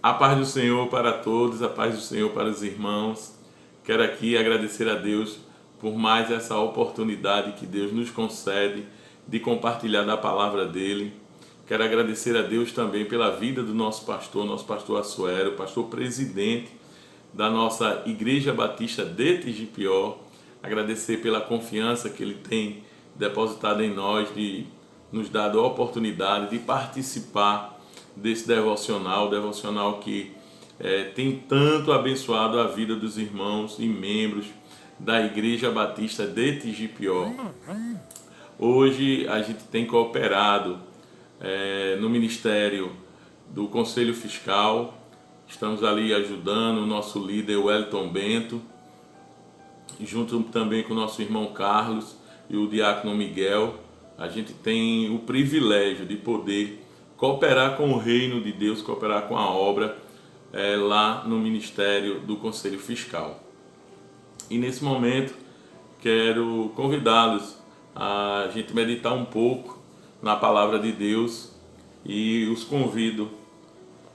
A paz do Senhor para todos, a paz do Senhor para os irmãos. Quero aqui agradecer a Deus por mais essa oportunidade que Deus nos concede de compartilhar da palavra dele. Quero agradecer a Deus também pela vida do nosso pastor Assuero, pastor presidente da nossa Igreja Batista de Tigipió. Agradecer pela confiança que ele tem depositado em nós, de nos dar a oportunidade de participar desse devocional que tem tanto abençoado a vida dos irmãos e membros da Igreja Batista de Tigipió. Hoje a gente tem cooperado no ministério do Conselho Fiscal. Estamos ali ajudando o nosso líder Wellington Bento, junto também com o nosso irmão Carlos e o diácono Miguel. A gente tem o privilégio de poder cooperar com o reino de Deus, cooperar com a obra lá no Ministério do Conselho Fiscal. E nesse momento quero convidá-los a gente meditar um pouco na palavra de Deus e os convido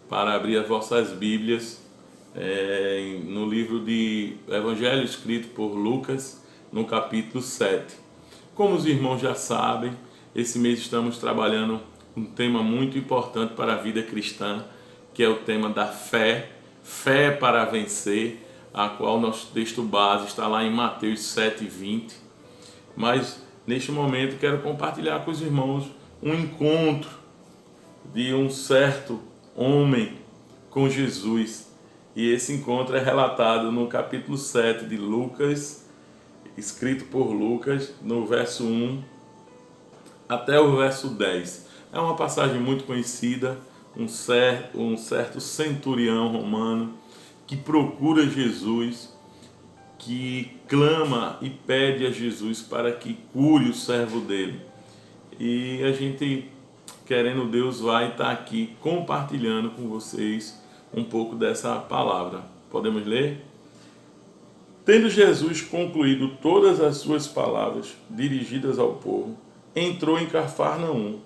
para abrir as vossas Bíblias no livro de Evangelho escrito por Lucas, no capítulo 7. Como os irmãos já sabem, esse mês estamos trabalhando um tema muito importante para a vida cristã, que é o tema da fé, fé para vencer, a qual nosso texto base está lá em Mateus 7:20. Mas neste momento quero compartilhar com os irmãos um encontro de um certo homem com Jesus. E esse encontro é relatado no capítulo 7 de Lucas, escrito por Lucas, no verso 1 até o verso 10. É uma passagem muito conhecida, um certo centurião romano que procura Jesus, que clama e pede a Jesus para que cure o servo dele. E a gente, querendo Deus, vai estar aqui compartilhando com vocês um pouco dessa palavra. Podemos ler? Tendo Jesus concluído todas as suas palavras dirigidas ao povo, entrou em Cafarnaum.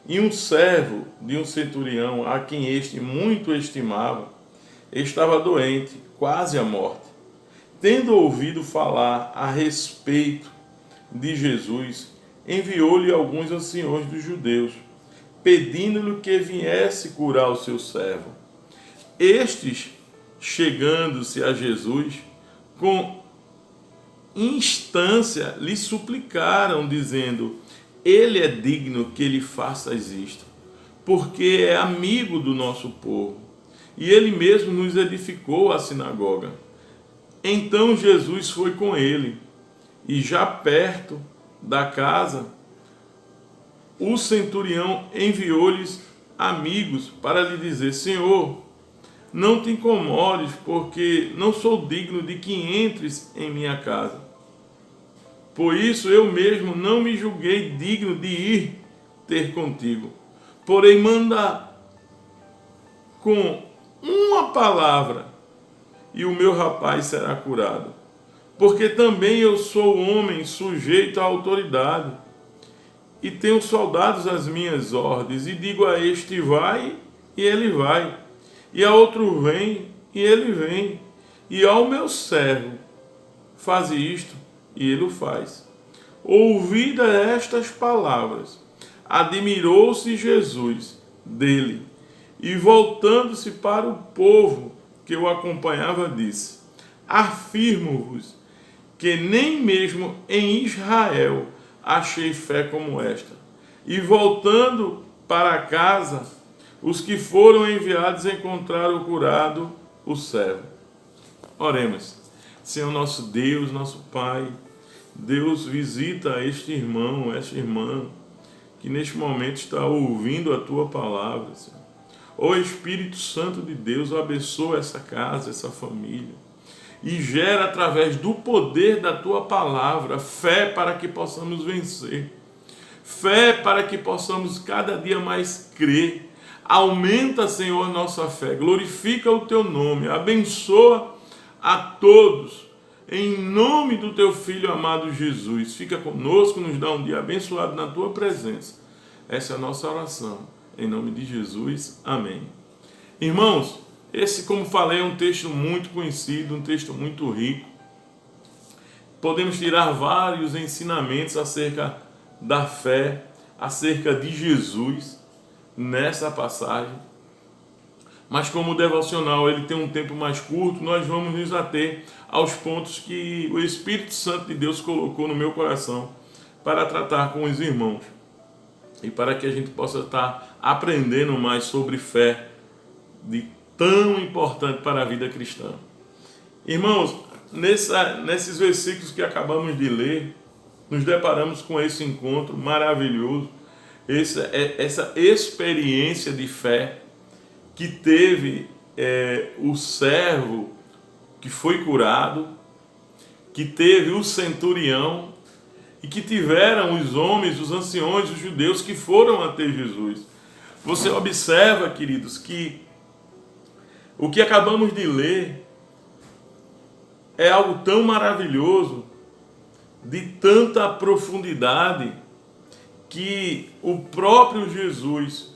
E um servo de um centurião, a quem este muito estimava, estava doente, quase à morte. Tendo ouvido falar a respeito de Jesus, enviou-lhe alguns anciões dos judeus, pedindo-lhe que viesse curar o seu servo. Estes, chegando-se a Jesus, com instância lhe suplicaram, dizendo: ele é digno que lhe faças isto, porque é amigo do nosso povo, e ele mesmo nos edificou a sinagoga. Então Jesus foi com ele, e já perto da casa, o centurião enviou-lhes amigos para lhe dizer: Senhor, não te incomodes, porque não sou digno de que entres em minha casa. Por isso eu mesmo não me julguei digno de ir ter contigo. Porém, manda com uma palavra, e o meu rapaz será curado. Porque também eu sou homem sujeito à autoridade, e tenho soldados às minhas ordens, e digo a este: vai, e ele vai, e a outro: vem, e ele vem, e ao meu servo: faze isto, e ele o faz. Ouvidas estas palavras, admirou-se Jesus dele, e voltando-se para o povo que o acompanhava, disse: afirmo-vos que nem mesmo em Israel achei fé como esta. E voltando para casa, os que foram enviados encontraram curado o servo. Oremos. Senhor nosso Deus, nosso Pai, Deus, visita este irmão, esta irmã, que neste momento está ouvindo a Tua palavra, Senhor. Ó Espírito Santo de Deus, abençoa essa casa, essa família, e gera através do poder da Tua palavra fé para que possamos vencer, fé para que possamos cada dia mais crer. Aumenta, Senhor, nossa fé, glorifica o Teu nome, abençoa a todos, em nome do Teu Filho amado Jesus. Fica conosco, nos dá um dia abençoado na Tua presença. Essa é a nossa oração, em nome de Jesus, amém. Irmãos, esse, como falei, é um texto muito conhecido, um texto muito rico. Podemos tirar vários ensinamentos acerca da fé, acerca de Jesus nessa passagem. Mas como o devocional ele tem um tempo mais curto, nós vamos nos ater aos pontos que o Espírito Santo de Deus colocou no meu coração para tratar com os irmãos. E para que a gente possa estar aprendendo mais sobre fé, de tão importante para a vida cristã. Irmãos, nesses versículos que acabamos de ler, nos deparamos com esse encontro maravilhoso, essa experiência de fé que teve o servo que foi curado, que teve o centurião e que tiveram os homens, os anciões, os judeus que foram até Jesus. Você observa, queridos, que o que acabamos de ler é algo tão maravilhoso, de tanta profundidade, que o próprio Jesus,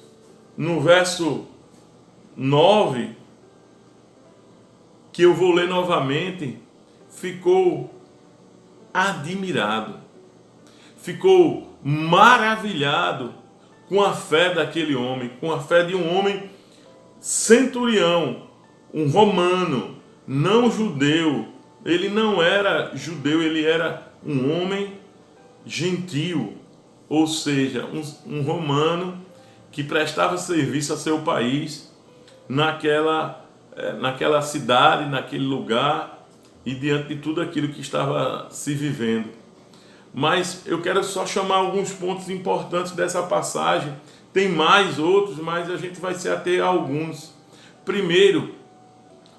no verso 9, que eu vou ler novamente, ficou admirado, ficou maravilhado com a fé daquele homem, com a fé de um homem centurião, um romano, não judeu. Ele não era judeu, ele era um homem gentio, ou seja, um romano que prestava serviço a seu país naquela cidade, naquele lugar e diante de tudo aquilo que estava se vivendo. Mas eu quero só chamar alguns pontos importantes dessa passagem. Tem mais outros, mas a gente vai se ater a alguns. Primeiro,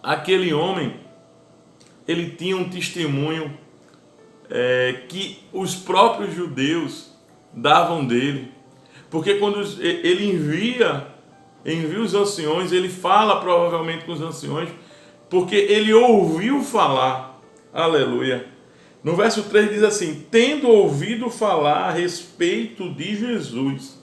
aquele homem, ele tinha um testemunho que os próprios judeus davam dele. Porque quando ele envia os anciões, ele fala provavelmente com os anciões, porque ele ouviu falar. Aleluia. No verso 3 diz assim: tendo ouvido falar a respeito de Jesus.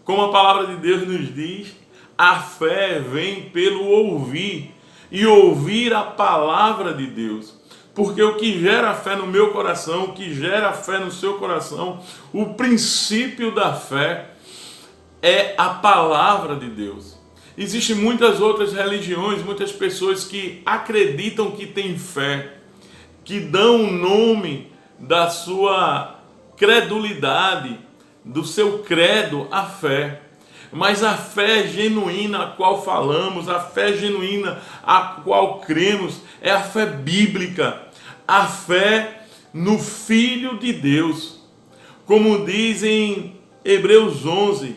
Como a palavra de Deus nos diz, a fé vem pelo ouvir, e ouvir a palavra de Deus. Porque o que gera fé no meu coração, o que gera fé no seu coração, o princípio da fé é a palavra de Deus. Existem muitas outras religiões, muitas pessoas que acreditam que têm fé, que dão o nome da sua credulidade, do seu credo à fé. Mas a fé genuína a qual falamos, a fé genuína a qual cremos, é a fé bíblica, a fé no Filho de Deus. Como diz em Hebreus 11,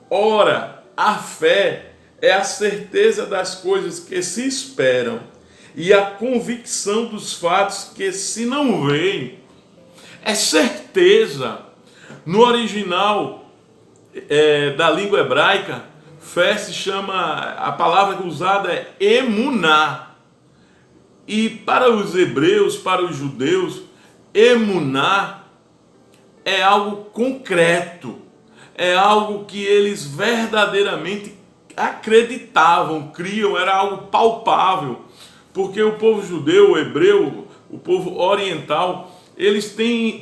ora, a fé é a certeza das coisas que se esperam e a convicção dos fatos que se não veem. É certeza. No original da língua hebraica, fé se chama, a palavra usada é emuná. E para os hebreus, para os judeus, emuná é algo concreto, é algo que eles verdadeiramente acreditavam, criam, era algo palpável. Porque o povo judeu, o hebreu, o povo oriental, eles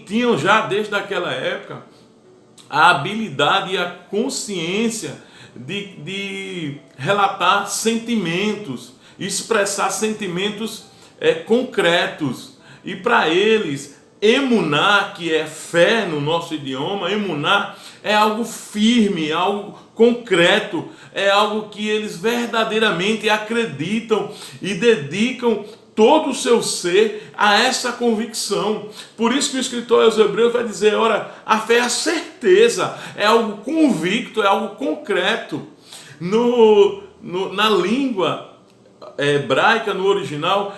tinham já desde aquela época a habilidade e a consciência de relatar sentimentos, expressar sentimentos concretos. E para eles, emuná, que é fé no nosso idioma, emuná é algo firme, algo concreto, é algo que eles verdadeiramente acreditam e dedicam todo o seu ser a essa convicção. Por isso que o escritor aos Hebreus vai dizer, ora, a fé é a certeza, é algo convicto, é algo concreto. Na língua hebraica, no original,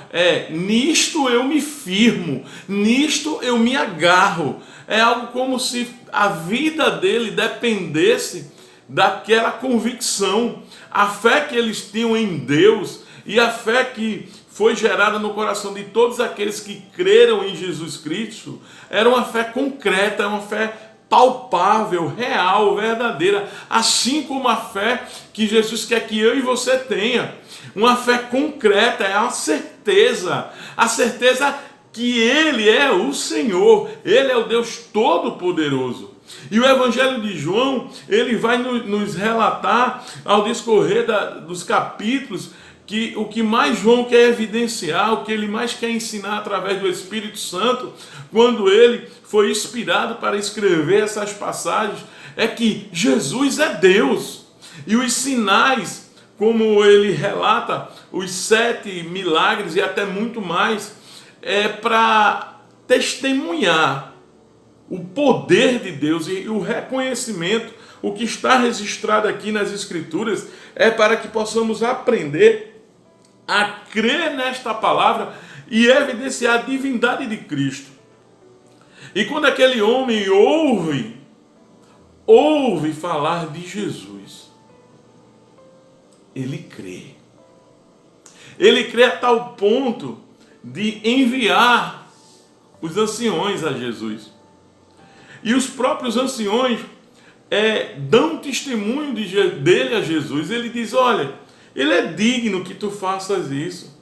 nisto eu me firmo, nisto eu me agarro. É algo como se a vida dele dependesse daquela convicção. A fé que eles tinham em Deus e a fé que foi gerada no coração de todos aqueles que creram em Jesus Cristo era uma fé concreta, uma fé palpável, real, verdadeira, assim como a fé que Jesus quer que eu e você tenha. Uma fé concreta, é a certeza que Ele é o Senhor, Ele é o Deus Todo-Poderoso. E o Evangelho de João, ele vai nos relatar, ao discorrer dos capítulos, que o que mais João quer evidenciar, o que ele mais quer ensinar através do Espírito Santo, quando ele foi inspirado para escrever essas passagens, é que Jesus é Deus. E os sinais, como ele relata, os 7 milagres e até muito mais, é para testemunhar o poder de Deus e o reconhecimento. O que está registrado aqui nas Escrituras é para que possamos aprender a crer nesta palavra e evidenciar a divindade de Cristo. E quando aquele homem ouve falar de Jesus, ele crê. Ele crê a tal ponto de enviar os anciões a Jesus. E os próprios anciões dão testemunho dele a Jesus. Ele diz: olha, ele é digno que tu faças isso.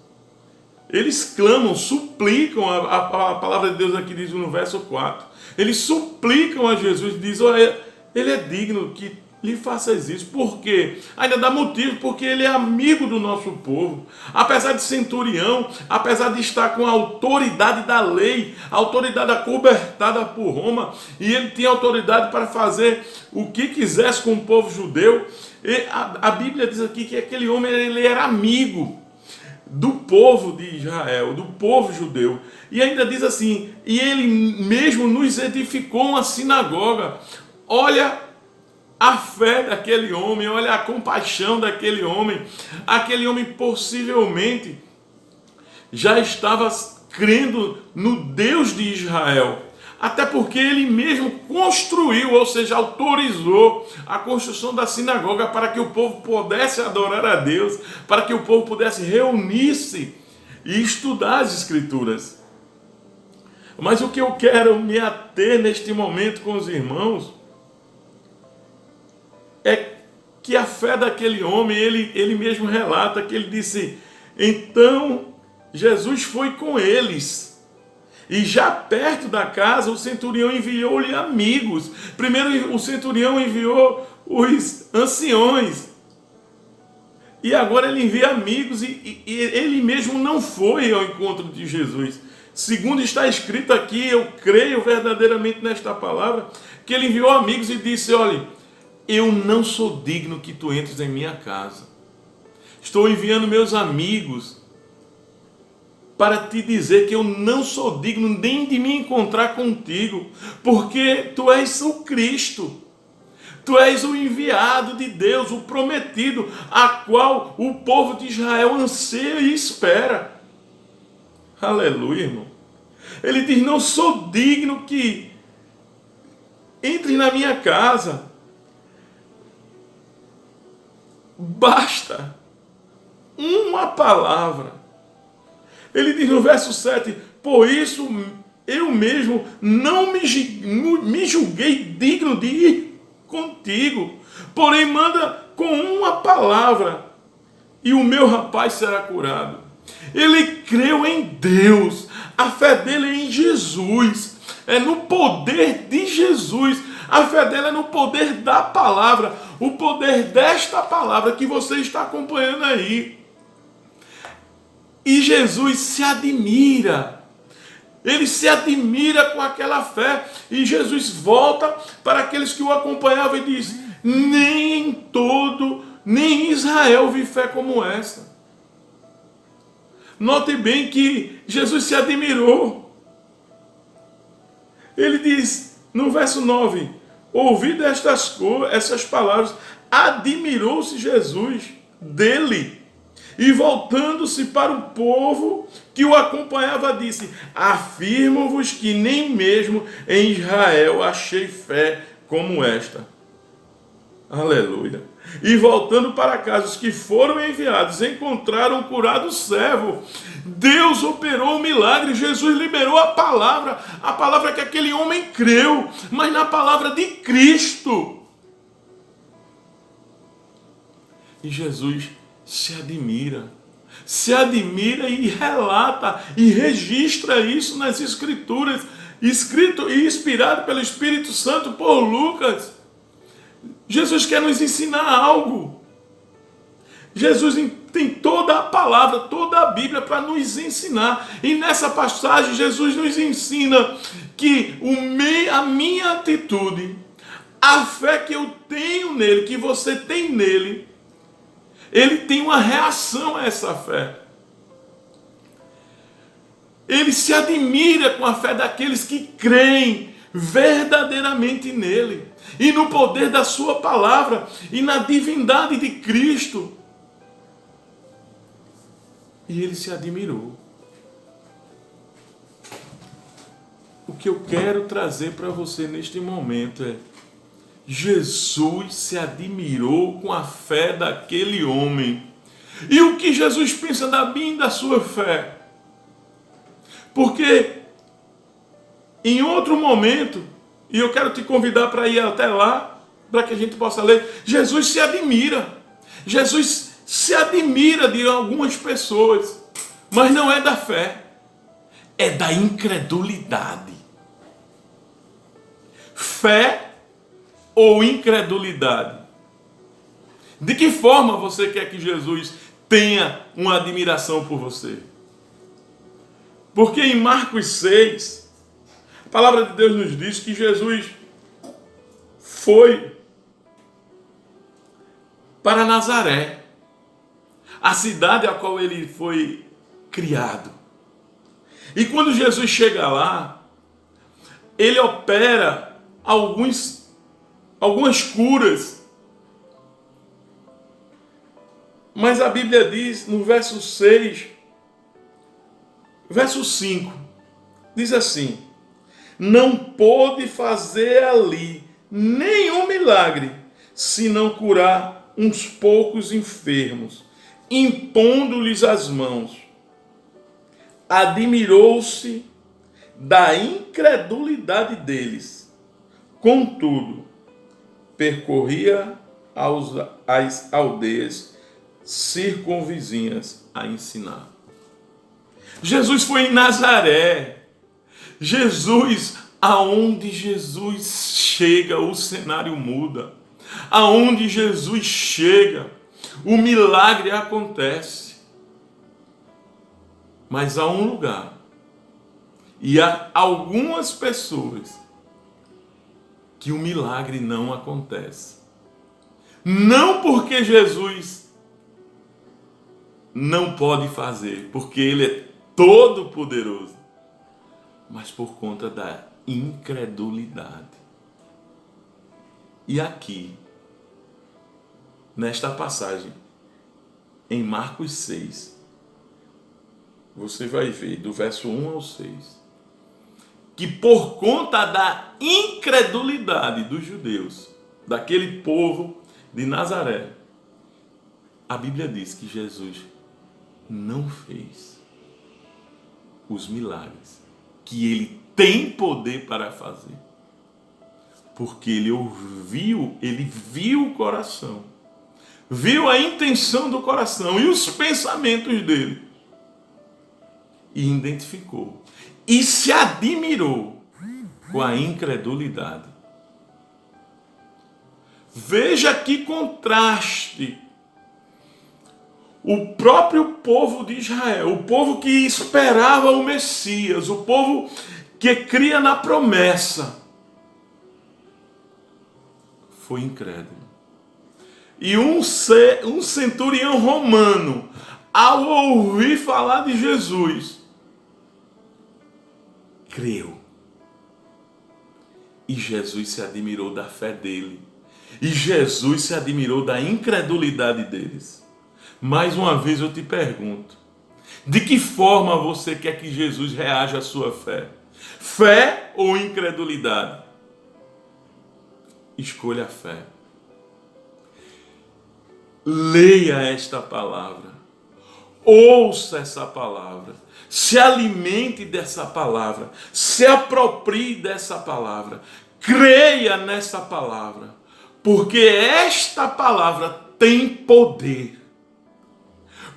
Eles clamam, suplicam, a palavra de Deus aqui diz no verso 4. Eles suplicam a Jesus e dizem: olha, ele é digno que lhe faças isso. Por quê? Ainda dá motivo, porque ele é amigo do nosso povo. Apesar de centurião, apesar de estar com a autoridade da lei, a autoridade acobertada por Roma, e ele tinha autoridade para fazer o que quisesse com o povo judeu, a Bíblia diz aqui que aquele homem ele era amigo do povo de Israel, do povo judeu. E ainda diz assim: e ele mesmo nos edificou uma sinagoga. Olha a fé daquele homem, olha a compaixão daquele homem. Aquele homem possivelmente já estava crendo no Deus de Israel, até porque ele mesmo construiu, ou seja, autorizou a construção da sinagoga para que o povo pudesse adorar a Deus, para que o povo pudesse reunir-se e estudar as Escrituras. Mas o que eu quero me ater neste momento com os irmãos é que a fé daquele homem, ele mesmo relata que ele disse: então Jesus foi com eles. E já perto da casa, o centurião enviou-lhe amigos. Primeiro o centurião enviou os anciões. E agora ele envia amigos e ele mesmo não foi ao encontro de Jesus. Segundo está escrito aqui, eu creio verdadeiramente nesta palavra, que ele enviou amigos e disse: olha, eu não sou digno que tu entres em minha casa. Estou enviando meus amigos para te dizer que eu não sou digno nem de me encontrar contigo, porque tu és o Cristo, tu és o enviado de Deus, o prometido, a qual o povo de Israel anseia e espera. Aleluia, irmão. Ele diz: não sou digno que entre na minha casa. Basta uma palavra. Ele diz no verso 7, por isso eu mesmo não me julguei digno de ir contigo, porém manda com uma palavra e o meu rapaz será curado. Ele creu em Deus, a fé dele é em Jesus, é no poder de Jesus, a fé dele é no poder da palavra, o poder desta palavra que você está acompanhando aí. E Jesus se admira, ele se admira com aquela fé, e Jesus volta para aqueles que o acompanhavam e diz: nem em Israel vi fé como essa. Note bem que Jesus se admirou. Ele diz no verso 9, ouvindo essas palavras, admirou-se Jesus dele. E voltando-se para o povo que o acompanhava, disse: afirmo-vos que nem mesmo em Israel achei fé como esta. Aleluia. E voltando para casa, os que foram enviados encontraram curado o servo. Deus operou o milagre, Jesus liberou a palavra que aquele homem creu, mas na palavra de Cristo. E Jesus se admira e relata e registra isso nas Escrituras, escrito e inspirado pelo Espírito Santo por Lucas. Jesus quer nos ensinar algo. Jesus tem toda a palavra, toda a Bíblia para nos ensinar. E nessa passagem, Jesus nos ensina que a minha atitude, a fé que eu tenho nele, que você tem nele, ele tem uma reação a essa fé. Ele se admira com a fé daqueles que creem verdadeiramente nele, e no poder da sua palavra, e na divindade de Cristo. E ele se admirou. O que eu quero trazer para você neste momento é: Jesus se admirou com a fé daquele homem. E o que Jesus pensa da minha e da sua fé? Porque em outro momento, e eu quero te convidar para ir até lá, para que a gente possa ler, Jesus se admira. Jesus se admira de algumas pessoas, mas não é da fé, é da incredulidade. Fé ou incredulidade? De que forma você quer que Jesus tenha uma admiração por você? Porque em Marcos 6, a palavra de Deus nos diz que Jesus foi para Nazaré, a cidade a qual ele foi criado. E quando Jesus chega lá, ele opera algumas curas. Mas a Bíblia diz no verso 6, verso 5, diz assim: não pôde fazer ali nenhum milagre, senão curar uns poucos enfermos, impondo-lhes as mãos. Admirou-se da incredulidade deles. Contudo, percorria as aldeias circunvizinhas a ensinar. Jesus foi em Nazaré. Jesus, aonde Jesus chega, o cenário muda. Aonde Jesus chega, o milagre acontece. Mas há um lugar e há algumas pessoas que o milagre não acontece. Não porque Jesus não pode fazer, porque ele é todo poderoso, mas por conta da incredulidade. E aqui, nesta passagem, em Marcos 6, você vai ver do verso 1 ao 6, que por conta da incredulidade dos judeus, daquele povo de Nazaré, a Bíblia diz que Jesus não fez os milagres que ele tem poder para fazer. Porque ele viu o coração, viu a intenção do coração e os pensamentos dele, e identificou e se admirou com a incredulidade. Veja que contraste. O próprio povo de Israel, o povo que esperava o Messias, o povo que cria na promessa, foi incrédulo. E um centurião romano, ao ouvir falar de Jesus, creu. E Jesus se admirou da fé dele. E Jesus se admirou da incredulidade deles. Mais uma vez eu te pergunto, de que forma você quer que Jesus reaja à sua fé? Fé ou incredulidade? Escolha a fé. leia esta palavra, ouça essa palavra, se alimente dessa palavra, se aproprie dessa palavra, creia nessa palavra, porque esta palavra tem poder.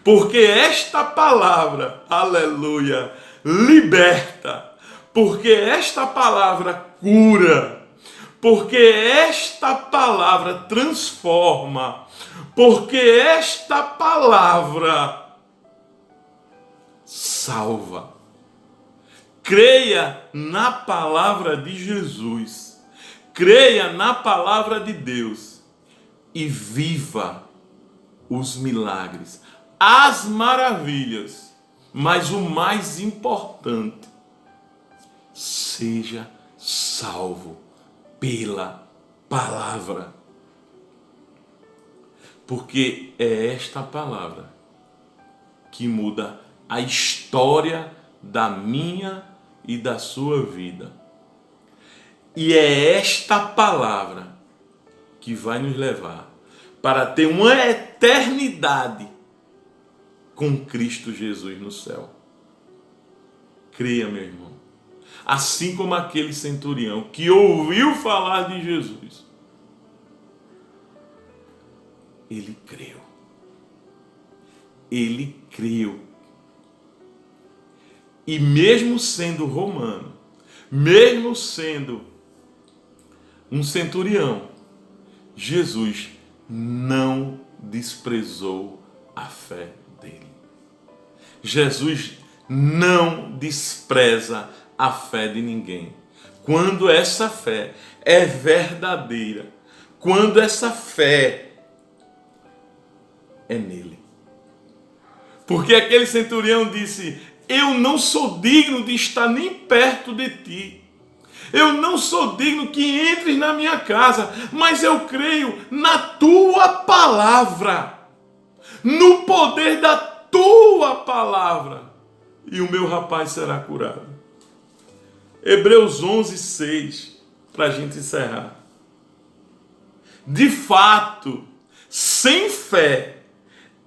Porque esta palavra, aleluia, liberta. Porque esta palavra cura. Porque esta palavra transforma. Porque esta palavra salva. Creia na palavra de Jesus. Creia na palavra de Deus. E viva os milagres, as maravilhas, mas o mais importante, seja salvo pela palavra. Porque é esta palavra que muda a história da minha e da sua vida. E é esta palavra que vai nos levar para ter uma eternidade com Cristo Jesus no céu. Creia, meu irmão. Assim como aquele centurião que ouviu falar de Jesus, ele creu. Ele creu. E mesmo sendo romano, mesmo sendo um centurião, Jesus não desprezou a fé dele. Jesus não despreza a fé de ninguém. Quando essa fé é verdadeira, quando essa fé é nele. Porque aquele centurião disse: eu não sou digno de estar nem perto de ti. Eu não sou digno que entres na minha casa, mas eu creio na tua palavra, no poder da tua palavra, e o meu rapaz será curado. Hebreus 11:6, para a gente encerrar. De fato, sem fé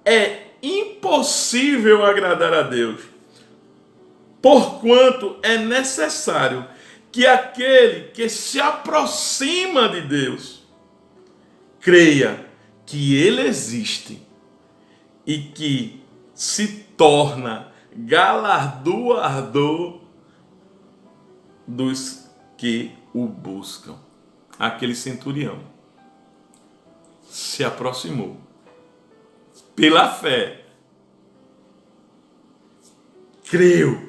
é impossível agradar a Deus, porquanto é necessário que aquele que se aproxima de Deus creia que Ele existe e que se torna galardoador dos que o buscam. Aquele centurião se aproximou pela fé, creu.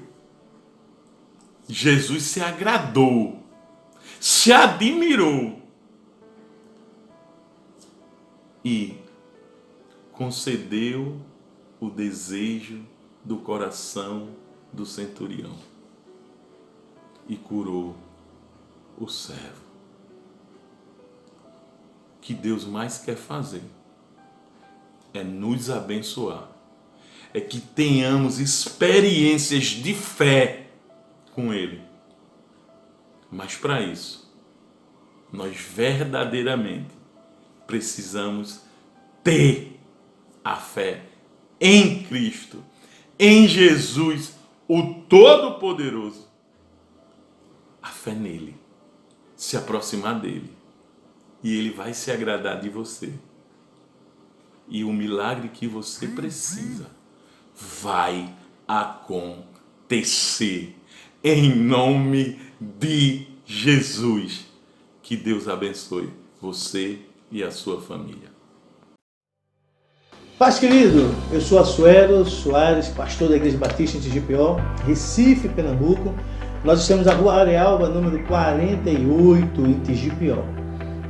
Jesus se agradou, se admirou e concedeu o desejo do coração do centurião e curou o servo. O que Deus mais quer fazer é nos abençoar, é que tenhamos experiências de fé com Ele. Mas para isso, nós verdadeiramente precisamos ter a fé em Cristo, em Jesus, o Todo-Poderoso. A fé nele, se aproximar dele, e ele vai se agradar de você. E o milagre que você precisa vai acontecer. Em nome de Jesus. Que Deus abençoe você e a sua família. Paz, querido, eu sou Asuero Soares, pastor da Igreja Batista de GPO, Recife, Pernambuco. Nós estamos na Rua Arealva, número 48, em TGPO.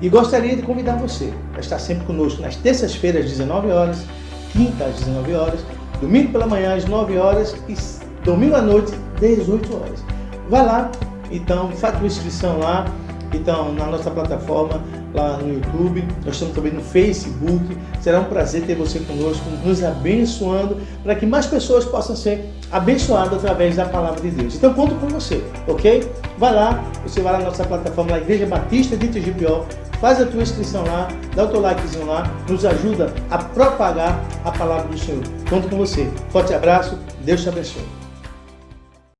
E gostaria de convidar você a estar sempre conosco nas terças-feiras, às 19 horas, quinta às 19 horas, domingo pela manhã às 9 horas e domingo à noite, 18 horas. Vai lá, então, faça uma inscrição lá, então, na nossa plataforma, lá no YouTube, nós estamos também no Facebook. Será um prazer ter você conosco, nos abençoando, para que mais pessoas possam ser abençoadas através da palavra de Deus. Então, conto com você, ok? Vai lá, você vai lá na nossa plataforma, na Igreja Batista de TGPO, faz a tua inscrição lá, dá o teu likezinho lá, nos ajuda a propagar a palavra do Senhor. Conto com você. Forte abraço, Deus te abençoe.